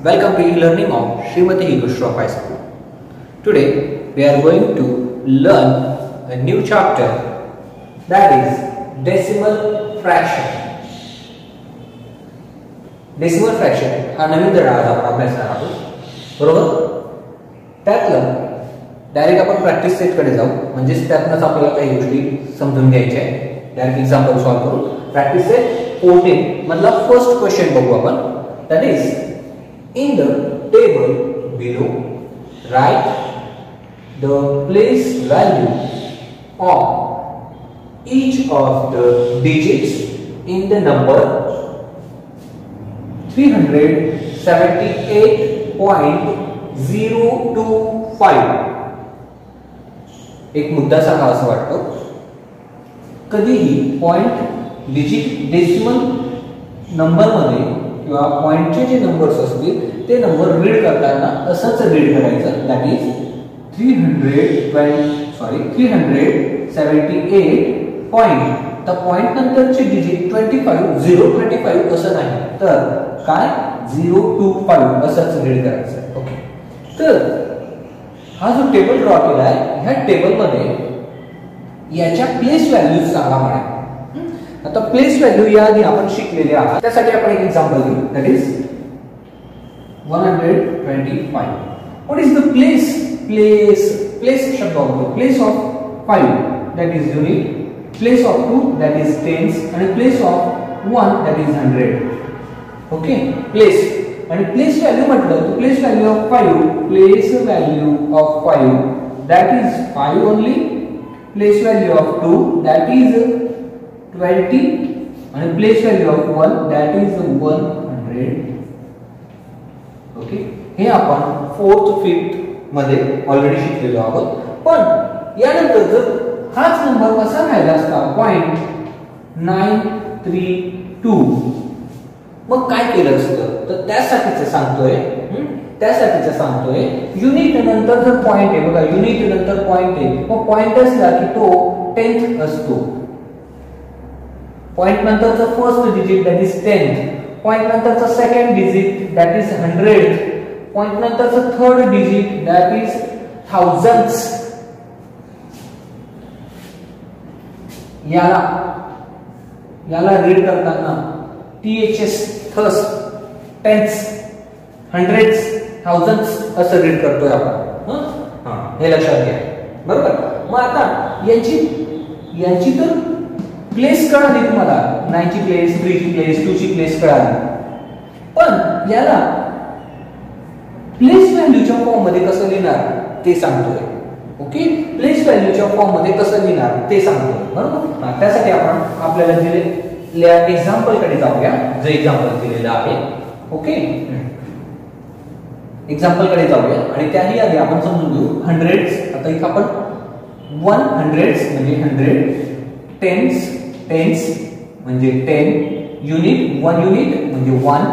Welcome to e-learning of Srimati Higushroff High School. Today we are going to learn a new chapter, that is decimal fraction. Decimal fraction हा नवीन धडा आज आपण अभ्यासणार आहोत, बरोबर? त्यातलं डायरेक्ट आपण प्रॅक्टिस सेट कडे जाऊ, म्हणजे त्यातनच आपल्याला काही गोष्टी समजून घ्यायच्या आहेत. डायरेक्ट एक्झाम्पल सॉल्व करू. प्रॅक्टिस सेट 14 मधला फर्स्ट क्वेश्चन बघू आपण. That is in the table below, write the place value of each of the digits in the number 378.025. एक मुद्दा सांगा असं वाटतं, कधीही पॉइंट डिजिट डेसिमल नंबर मध्ये किंवा पॉइंटचे जे नंबर्स असतील ते नंबर रीड करताना असंच रीड करायचं. That is 378 point. तर पॉइंट नंतरचे डिजिट 025 असं नाही, तर काय 025 असंच रीड करायचं. ओके, तर हा जो टेबल ड्रॉ केला आहे, ह्या टेबल मध्ये याच्या प्लेस व्हॅल्यूज सांगा म्हणा. आता प्लेस व्हॅल्यू या आधी आपण शिकलेले आहात, त्यासाठी आपण एक एक्झाम्पल घेऊ. That is 125. What is the place शब्द वापरतो. Place of 5 that is unit, place of 2 that is tens आणि place of 1 that is 100. Okay, place आणि प्लेस व्हॅल्यू म्हटलं तर place value of 5 that is 5 only. Place value of 2 that is 20 आणि place value of 1 that is 100. Okay, हे आपण 4th 5th मध्ये already शिकलेलो आहोत. पण यानंतर जर हाच नंबर असा राहिला असता 0.932, मग काय केलं असतं? तर त्यासाठीच सांगतोय युनिट नंतर जर पॉइंट आहे बघा, युनिट नंतर पॉइंट आहे, मग पॉइंट असला की तो 10th असतो. पॉइंट नंतरचा first digit that is 10th, point नंतरचा second digit that is 100th, point नंतरचा third digit that is thousands. याला रीड करताना THS थस, टेन्स, हंड्रेड्स, थाउजंड्स असं रीड करतोय आपण. हे लक्षात घ्या, बरोबर? मग आता यांची तर प्लेस कळाली तुम्हाला, 9 ची प्लेस, 3 ची प्लेस, 2 ची प्लेस कळाली, पण याला प्लेस व्हॅल्यूच्या फॉर्म मध्ये कसं लिहिणार ते सांगतोय. ओके, प्लेस व्हॅल्यूच्या फॉर्म मध्ये कसं लिहिणार ते सांगतोय, बरोबर? त्यासाठी आपण आपल्याला दिलेल्या एक्झाम्पल कडे जाऊया, जे एक्झाम्पल दिलेलं आहे. ओके, एक्झाम्पल कडे जाऊया आणि त्याही आधी आपण समजून घेऊ हंड्रेड्स. आता इथे आपण 100 म्हणजे 100, टेन्स म्हणजे 10, युनिट 1 युनिट म्हणजे 1.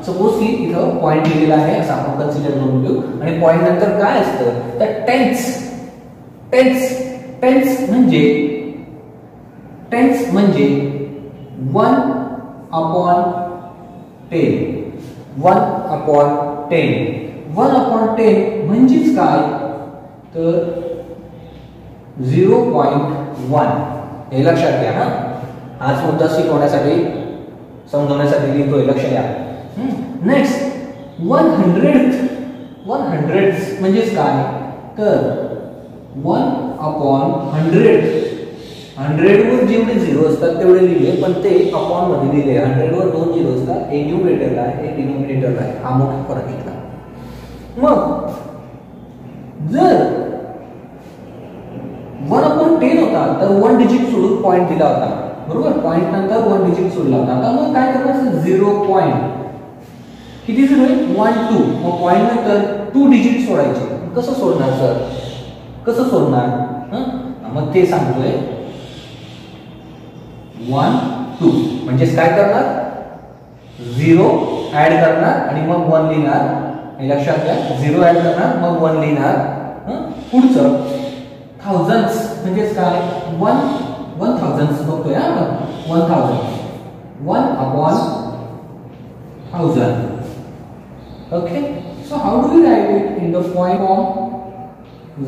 सपोज की इथं पॉइंट लिहिलेला आहे असं आपण कन्सिडर करून घेऊ आणि पॉइंट नंतर काय असतं तर टेन्स म्हणजे 1/10. 1/10 म्हणजेच काय तर 0.1. हे लक्षात घ्या. हाच मुद्दा शिकवण्यासाठी समजवण्यासाठी लिहितोय, लक्ष द्या. नेक्स्ट 100th म्हणजेच काय तर 1/100. 100 वर जेवढे 0 असतात तेवढे लिहिले, पण ते अपॉन मध्ये लिहिले. 100 वर 2 0 असतात, एक न्यूमरेटरला आहे, एक डिनोमिनेटरला आहे. हा मोठा फरक इथला. मग जर 1/10 होता तर 1 डिजिट सोडून पॉइंट दिला होता, बरोबर? पॉइंट नंतर 1 डिजिट सोडला होता. आता मग काय करायचं 0 पॉइंट किती झिरो आहे 1 2. मग पॉइंट नंतर 2 डिजिट सोडायचे. कसं सोडणार सर, कसं सोडणार? मग ते सांगतोय 1 2 म्हणजे काय करणार 0 ऍड करणार आणि मग 1 लिहिणार. हे लक्षात घ्या, 0 ऍड करणार मग 1 लिहिणार. पुढचं थाउजंड्स म्हणजेच काय 1000 बघतोय आपण 1000 1/1000 Okay, so how do we write it in the point form?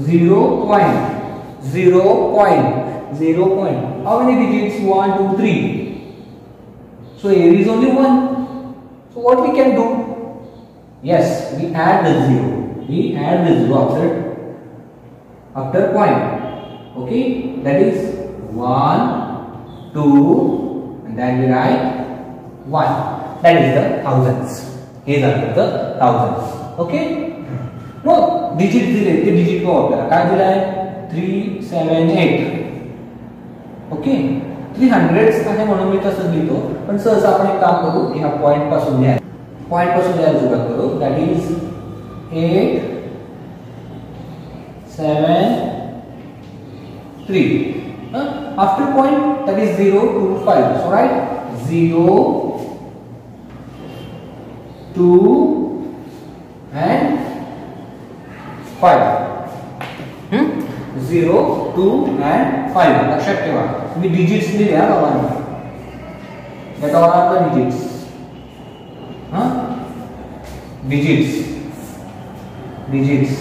0 point. How many digits? 1, 2, 3. So here is only 1. So what we can do? Yes, we add the 0. After point. Okay, that is 1, 2, and then we write 1. That is the thousands. These are the thousands. Okay. No, digit दिले ते digit को आपल्याला काय दिला आहे 378. Okay 300s आहे म्हणून मी तसंच लिहितो पण सहसा आपण एक काम करू ह्या पॉइंट पासून लिहायला सुरुवात करू that is 8 7 3 after point that is 0 to 5 so right 0 2 and 5 0 2 and 5 लक्षात ठेवा मी डिजिट्स दिले हा गावांना या गावांना डिजिट्स डिजिट्स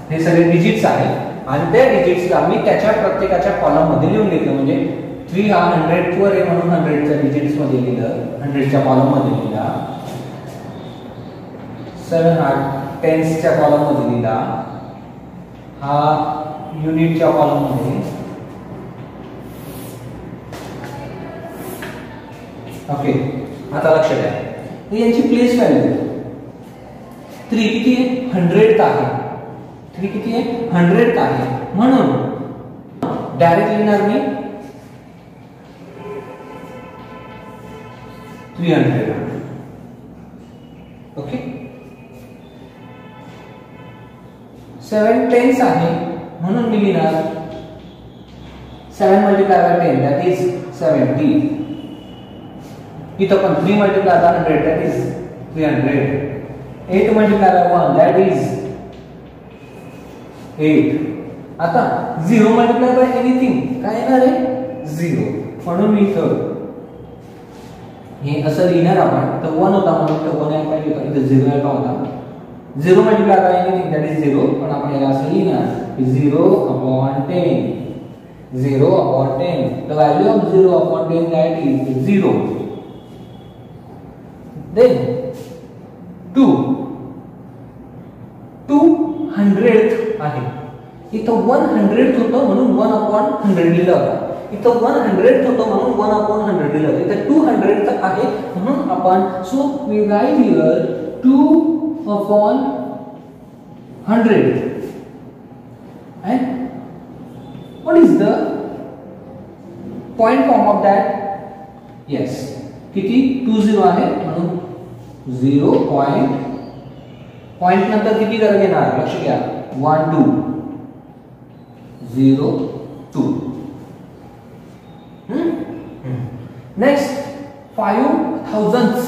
हे सगळे डिजिट्स आहेत आणि त्या डिजिट्सला मी त्याच्या प्रत्येकाच्या कॉलम मध्ये लिहून घेतलं म्हणजे 3 हा 100 वर आहे म्हणून 100 च्या डिजिट्स मध्ये लिहिलं 100 च्या कॉलम मध्ये लिहिला 7 हा टेन्स च्या कॉलम मध्ये लिहिला हा युनिट च्या कॉलम मध्ये ओके आता लक्षात द्या यांची प्लेस व्हॅल्यू 3 किती आहे 100th आहे 3 किती आहे 100th आहे म्हणून डायरेक्ट लिहिणार मी 300 ओके 7 टेन्स आहे म्हणून मी लिहिणार 7 multiplied by 10 that is 70 इथं पण 3 multiplied by 100 that is 300 8 multiplied by 1 that is 8 आता 0 multiplied by anything काय येणार आहे 0 म्हणून मी इथं हे असं लिहिणार आपण तर 1 होता म्हणून इथं 1 यायला पाहिजे होता इथं 0 यायला होता 0 multiplied by anything that is 0 पण आपण याला असं लिहिणार 0 upon 10 the value of 0 upon 10 that is 0 then 200th आहे इथं 100th होतं म्हणून 1 upon 100 लिहिलं होतं इथं 100th होतं म्हणून 1 upon 100 लिहिलं होतं इथं 200th आहे म्हणून आपण so we write here 2 upon 100 and what is the point form of that yes किती 20 आहे म्हणून 0 पॉइंट नंतर किती कर घेणार लक्ष घ्या 1 2 0 2 नेक्स्ट 5000s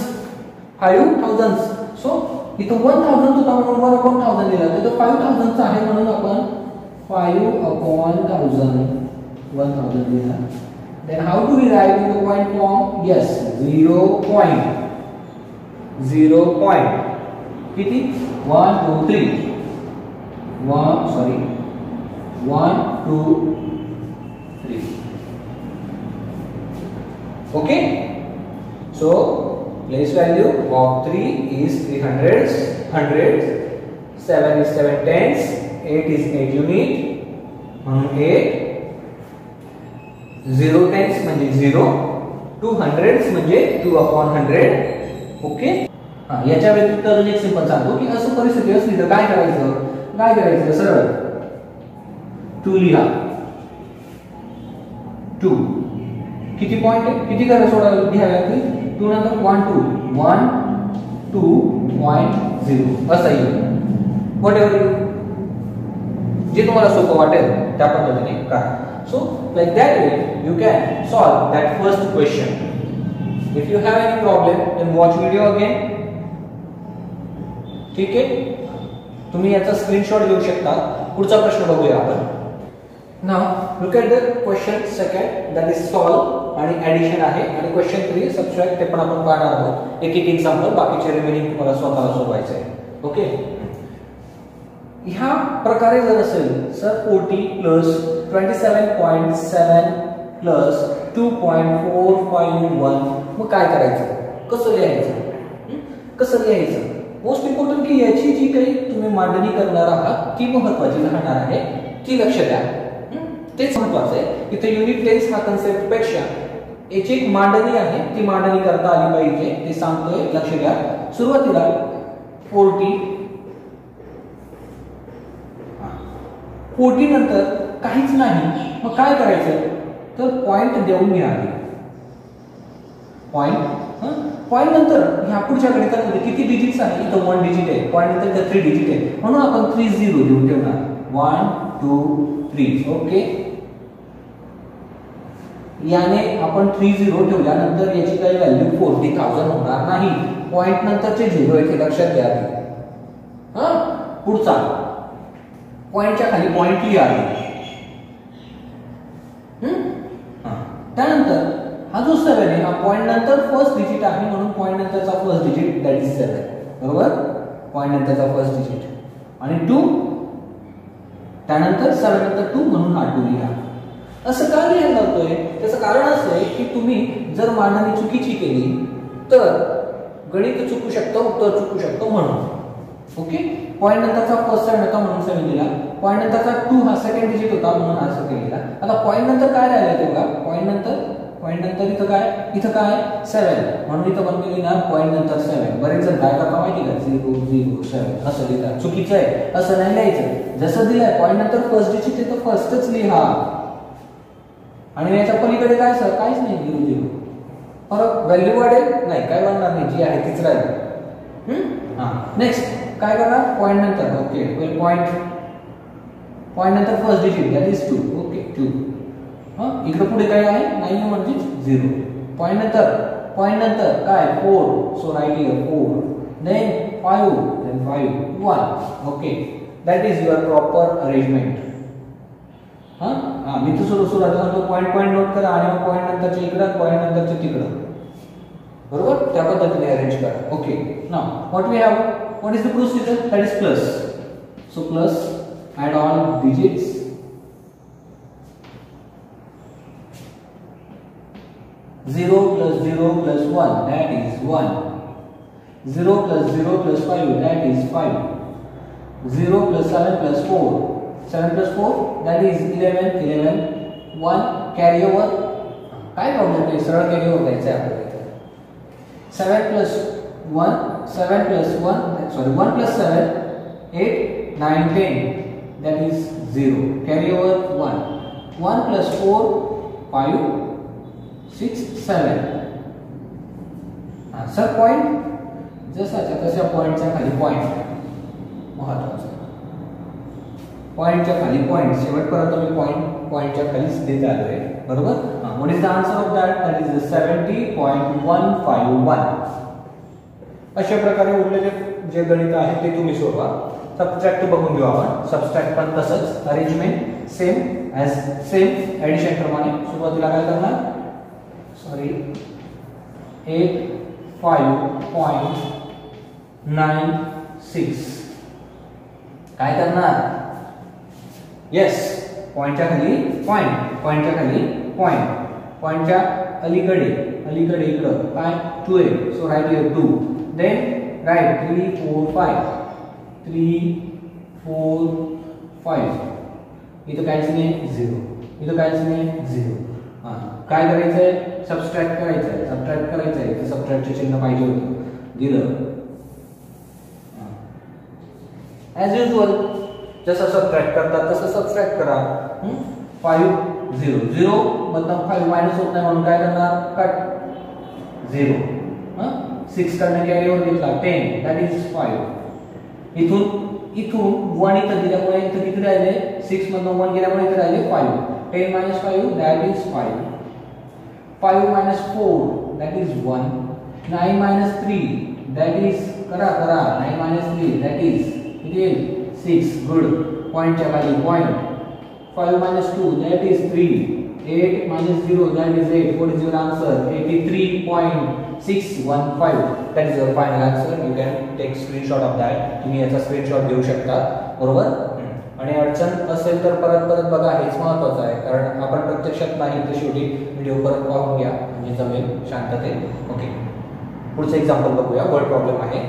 सो इथं 1000 होता म्हणून 1 upon 1000 लिहिला तर 5000 आहे म्हणून आपण 5 upon 1000 लिहिला then how do we write in the point form yes 0 point किती 1 2 3 1 2 3 okay so place value of 3 is 300s 7 is 7 tens 8 is 8 unit 8 0 tens म्हणजे 0 200s म्हणजे 2 upon 100 ओके याच्या व्यतिरिक्त अजून एक सिंपल सांगतो की असं परिस्थिती असली तर काय करायचं सरळ 2 लिहा 2 किती पॉइंट आहे किती करा सोडायला घ्यावे लागतील 2 नंतर 1 2 1.0 असं येईल व्हॉटएव्हर जे तुम्हाला सोपं वाटेल त्या पद्धतीने करा so like that way you can solve that first question if you have any problem then watch video again ठीक आहे तुम्ही याचा स्क्रीनशॉट घेऊ शकता पुढचा प्रश्न बघूया आपण now look at the question second that is solve आणि एडिशन आहे आणि क्वेश्चन 3 सबट्रॅक्ट ते पण आपण पाहणार आहोत एक एक्झाम्पल बाकीचे रिमेनिंग तुम्हाला स्वतःला सोडवायचे आहे ओके. ह्या प्रकारे जर असेल सर 40 प्लस 27.7 प्लस 2.451 मग काय करायचं, कसं लिहायचं, कसं लिहायचं. मोस्ट इम्पॉर्टंट की याची जी काही तुम्ही मांडणी करणार आहात ती महत्वाची राहणार आहे, ती लक्ष द्या. तेच महत्वाचं आहे. इथे युनिट टेन्स हा कन्सेप्ट पेक्षा याची एक मांडणी आहे, ती मांडणी करता आली पाहिजे, ते सांगतोय, लक्ष द्या. सुरुवातीला 40 नंतर काहीच नाही, मग काय करायचं तर पॉइंट देऊन घ्या. पॉइंट नंतर ह्या पुढच्या गणितामध्ये किती डिजिट्स आहे, इथं 1 डिजिट आहे, पॉइंट नंतर इथं 3 डिजिट आहे, म्हणून आपण 30 देऊन ठेवणार. 1 2 3. ओके. याने आपण 30 ठेवल्यानंतर याची काही व्हॅल्यू 40,000 होणार नाही. पॉइंट नंतरचे 0 इथे लक्षात घ्या. पुढचा पॉइंटच्या खाली पॉइंट लिहा. त्यानंतर हा जो 7 आहे हा पॉइंट नंतर फर्स्ट डिजिट आहे, म्हणून पॉइंट नंतरचा फर्स्ट डिजिट दॅट इज 7. बरोबर. पॉइंट नंतरचा फर्स्ट डिजिट आणि 2, त्यानंतर 7 नंतर 2 म्हणून हा 2 लिहा. असं का लिहायला लावतोय, त्याचं कारण असं आहे की तुम्ही जर मांडणी चुकीची केली तर गणित चुकू शकतं, उत्तर चुकू शकतं म्हणून. ओके. पॉइंट नंतरचा फर्स्ट 7 होता म्हणून 7 लिहिला. पॉइंट नंतरचा 2 हा सेकंड डिजिट होता म्हणून हा सेकंड लिहिला. आता पॉइंट नंतर काय राहिलं ते बघा. पॉइंट नंतर इथं काय 7 म्हणून इथं पण लिहिणार पॉइंट नंतर 7. बरेच जण काय करता माहिती का 0 0 7 असं लिहितात, चुकीचं आहे, असं नाही लिहायचं. जसं दिलंय पॉइंट नंतर फर्स्ट डिजिट आहे तर फर्स्टच लिहा आणि याच्या पलीकडे काय सर काहीच नाही 0 0. फरक व्हॅल्यू वाढेल नाही, काय वाढणार नाही, जी आहे तीच राहील. नेक्स्ट काय करणार पॉइंट नंतर. ओके. वेल पॉइंट नंतर first digit that is 2. Okay 2. इकडे पुढे काय आहे नाही म्हणजे 0. पॉइंट नंतर काय 4. So right here 4. Then 5 then 5 1. Okay. That is your proper arrangement. मी तर सुरुवातीला सांगतो पॉइंट नोट करा आणि मग पॉइंट नंतरच्या इकडं पॉइंट नंतरच्या तिकडं. बरोबर. त्या पद्धतीने अरेंज करा. Okay. Now what we have, what is the procedure, that is plus. So plus add all digits. Zero plus 1 that is 1. 0 plus 5 that is 5. 0 plus 7 plus 4. 7 plus 4 that is 11. 1 carry over. काय problem आहे, सरळ carry over द्यायचं आहे आपल्याला. 7 plus 1 plus 7 8 9 10 that is 0. Carry over 1. 1 plus 4 5 6 7. Sir point जसाच्या तशा पॉइंटच्या खाली पॉइंट महत्वाचं. पॉइंटच्या खाली पॉइंट शेवटपर्यंत मी पॉइंटच्या खालीच देत आलोय. बरोबर. What is the answer of that is 70.151. अशा प्रकारे उरलेले जे गणित आहे ते तुम्ही सोडवा. सबट्रॅक्ट बघून घेऊ आपण. सबट्रॅक्ट पण तसंच, अरेंजमेंट सेम ऍडिशन प्रमाणे. सुरुवातीला काय करणार 85.96 काय करणार. येस. पॉइंटच्या खाली पॉइंटच्या खाली पॉइंटच्या अलीकडे इकडं काय 2 आहे. So right here 2. Then right 3 4 5. 3 4 5. इथं काहीच नाही 0. इथं काहीच नाही 0. काय करायचंय सबट्रॅक्ट करायचंय. इथे सबट्रॅक्टचे चिन्ह पाहिजे होतं, दिलं. ऍज युजुअल जसं सबट्रॅक्ट करतात तसं सबट्रॅक्ट करा. 5 0 0 मतलब 5 मायनस होत नाही म्हणून काय करणार कट 0. 6 करणे कॅरीवर घेतला 10 दॅट इज 5. इथून 1 इथं दिल्यामुळे इथं किती राहिले 6 मधून 1 गेल्यामुळे इथे राहिले 5. 10 minus 5 that is 5. 5 minus 4 that is 1. 9 minus 3 that is करा 9 minus 3 that is it is 6. Good. Point च्या खाली point. 5 minus 2 that is 3. 8 minus 0, that is 8. What is your answer? 83.615. That is your final answer. You can take screenshot of that. तुम्ही याचा screenshot घेऊ शकता, बरोबर. आणि अडचण असेल तर परत परत बघा, हेच महत्त्वाचं आहे, कारण आपण प्रत्यक्षात नाही तर शेवटी व्हिडिओ परत पाहून घ्या म्हणजे जमेल शांततेत. ओके, पुढचं एक्झाम्पल बघूया. वर्ड प्रॉब्लेम आहे.